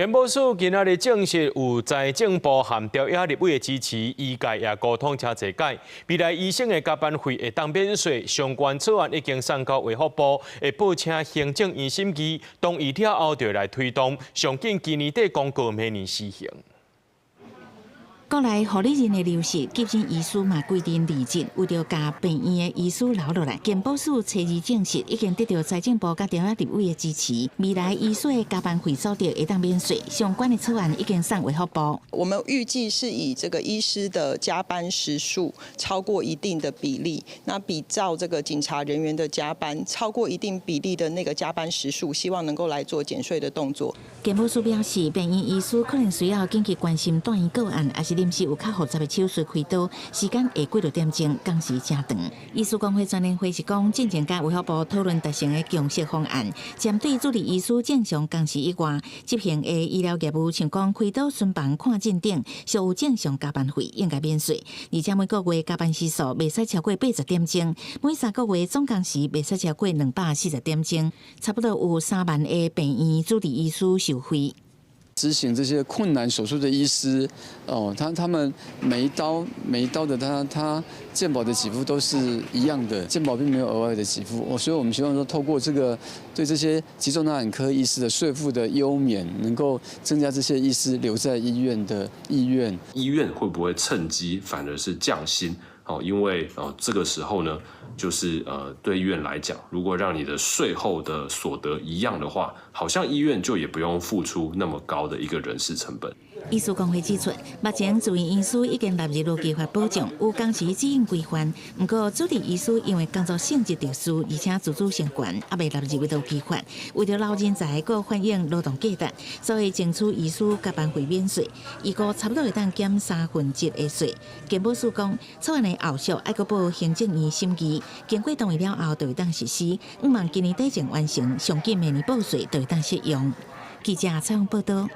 健保署今仔日证实，有财政部和调查立委的支持，医界也沟通车坐解，未来医生的加班费会当免税。相关草案已经送到卫福部，会报请行政院审议，同意了后就来推动，上紧今年底公告明年施行。 国内护理人的流失，急诊医师嘛规定离职，为着加病院的医师留落来，健保署初二证实，已经得到财政部甲调查立委的支持，未来医师的加班费所得会当免税。相关的草案已经送卫福部。我们预计是以这个医师的加班时数超过一定的比例，那比照这个警察人员的加班超过一定比例的那个加班时数，希望能够来做减税的动作。健保署表示，病院医师可能需要紧急关心断医个案，还是临时有较复杂的手术开刀，时间会过6点钟，工时正长。医师工会专联会是讲，进前甲卫福部讨论达成的共识方案，针对主治医师正常工时以外，执行的医疗业务，像讲开刀、巡房、看诊等，属有正常加班费应该免税，而且每个月加班时数袂使超过80点钟，每3个月总工时袂使超过240点钟，差不多有3万个病院主治医师受惠。 执行这些困难手术的医师，他们每一刀的他健保的给付都是一样的，健保并没有额外的给付，所以我们希望说透过这个对这些急重大眼科医师的税负的优免，能够增加这些医师留在医院的意愿。医院会不会趁机反而是降薪？因为这个时候呢，就是对医院来讲，如果让你的税后的所得一样的话，好像医院就也不用付出那么高的一个人事成本。 医师工会指出，目前自愿医师已经纳入劳基法保障，有工时指引规范。不过，主治医师因为工作性质特殊，而且自主性悬，也未纳入劳基法。为了老人才，佮反映劳动价值，所以争取医师加班费免税，预估差不多会当减1/3的税。健保署讲，草案的后续还佮报行政院审议，经过同意了后就会当实施。希望今年底前完成，上紧明年报税就会当适用。记者采访报道。